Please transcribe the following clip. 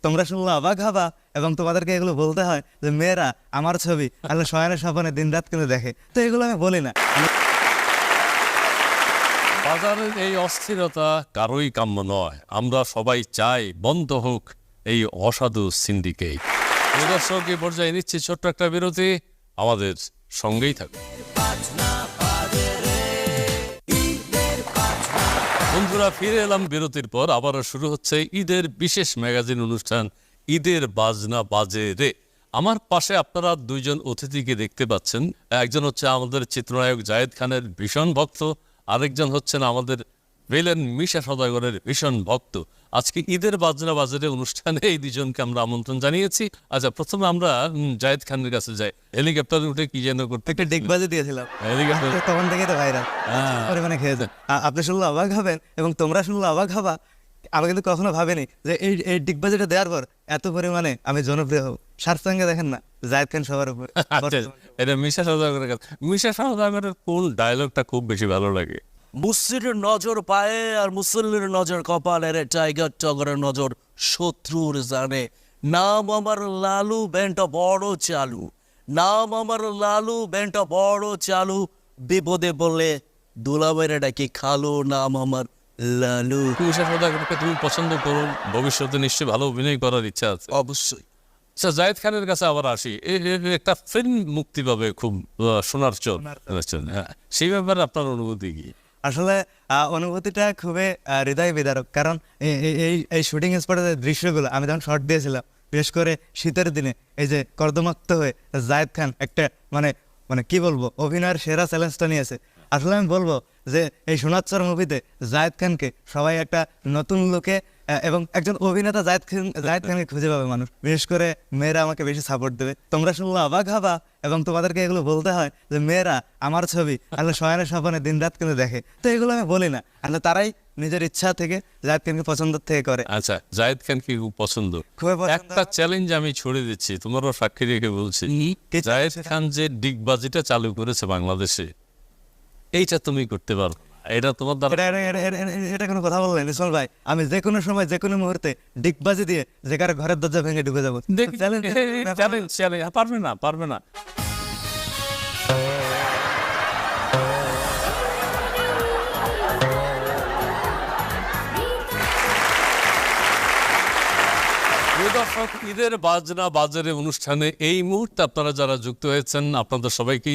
তোমরা শুনলে অবাক হবা এবং তোমাদেরকে এগুলো বলতে হয় যে মেয়েরা আমার ছবি আসলে শয়নের স্বপ্নে দিন রাত কিন্তু দেখে, তো এগুলো আমি বলি না। বাজারের এই অস্থিরতা কারোই কাম্য নয়। আমরা সবাই চাই বন্ধ হোক এই অসাধু সিন্ডিকেট। দর্শক, এই পর্যায়ে নিচ্ছি ছোট্ট একটা বিরতি, আমাদের সঙ্গেই থাকুন। বন্ধুরা, ফিরে এলাম বিরতির পর। আবারও শুরু হচ্ছে ঈদের বিশেষ ম্যাগাজিন অনুষ্ঠান ঈদের বাজনা বাজে রে। আমার পাশে আপনারা দুইজন অতিথিকে দেখতে পাচ্ছেন। একজন হচ্ছে আমাদের চিত্রনায়ক জায়েদ খানের ভীষণ ভক্ত, আরেকজন হচ্ছেন আমাদের ভিলেন মিশা সওদাগরের ভীষণ ভক্ত। আজকে ঈদের বাজনা বাজারে অনুষ্ঠানে এই দুজনকে আমরা আমন্ত্রণ জানিয়েছি। আচ্ছা, প্রথমে আমরা জায়েদ খানের কাছে যাই। হেলিকপ্টারে উঠে কি যেন করতে একটা ডিগবাজি দিয়েছিলাম, হেলিকপ্টার তখন থেকে তো ভাইরাল পরিমাণে খেয়েছেন। আপনি শুনলে অবাক হবেন এবং তোমরা শুনলে অবাক হবা। আমি কিন্তু কখনো ভাবিনি যে এই ডিগবাজিটা দেওয়ার পর এত পরিমাণে আমি জনপ্রিয় হব। শার্ট সঙ্গে দেখেন না, জায়েদ খান সবার উপর। আচ্ছা, এটা মিশা সওদাগরের কাছে। মিশা সওদাগরের কোন ডায়লগটা খুব বেশি ভালো লাগে? মুসলিমের নজর পায়ে আর মুসল্লির নজর কপালে রে, টাইগার টগরের নজর শত্রুর জানে। নাম আমার লালু, ব্যান্ডটা বড় চালু। নাম আমার লালু, ব্যান্ডটা বড় চালু। বিপদে বললে দুলাভাইরা ডাকি খালু। নাম আমার লালু। মিশা সওদাগরকে তুমি পছন্দ করো, ভবিষ্যতে নিশ্চয়ই ভালো অভিনয় করার ইচ্ছা আছে। অবশ্যই। আচ্ছা, জায়েদ খানের কাছে আবার আসি। একটা ফিল্ম মুক্তি পাবে খুব, সোনার চোর। হ্যাঁ, সেই ব্যাপারে আপনার অনুভূতি কি? আসলে অনুভূতিটা খুবই হৃদয় বিদারক। কারণ এই শুটিং স্পটের দৃশ্যগুলো আমি যখন শর্ট দিয়েছিলাম, বিশেষ করে শীতের দিনে, এই যে কর্দমাক্ত হয়ে জায়েদ খান একটা মানে মানে কি বলবো, অভিনয়ের সেরা চ্যালেঞ্জটা নিয়েছে। আসলে আমি বলবো যে এই সোনার চোর মুভিতে জায়েদ খানকে সবাই একটা নতুন লোকে এবং একজন অভিনেতা জায়েদ খানকে খুঁজে পাবে মানুষ। বিশেষ করে মেয়েরা আমাকে বেশি সাপোর্ট দেবে। তোমরা শুনলে অবাক হবা এবং তোমাদেরকে এগুলো বলতে হয় যে মেয়েরা আমার ছবি আসলে শয়নের স্বপ্নে দিন রাত কিন্তু দেখে, তো এগুলো আমি বলি না। আসলে তারাই নিজের ইচ্ছা থেকে জায়েদ খানকে পছন্দ থেকে করে। আচ্ছা, জায়েদ খানকে খুব পছন্দ। খুবই পছন্দ। একটা চ্যালেঞ্জ আমি ছড়ে দিচ্ছি, তোমারও সাক্ষী রেখে বলছি। কি জায়েদ খান যে ডিগবাজিটা চালু করেছে বাংলাদেশে, এইটা তুমি করতে পারো না। এটা তোমার দ্বারা এটা কোনো কথা বললেন ইসমাইল ভাই? আমি যে কোনো সময় যে কোনো মুহূর্তে ডিগবাজি দিয়ে যে কারো ঘরের দরজা ভেঙে ঢুকে যাবো। পারবে না, পারবে না। দর্শক, ঈদের বাজনা বাজারে অনুষ্ঠানে এই মুহূর্তে আপনারা যারা যুক্ত হয়েছেন, আপনাদের সবাইকে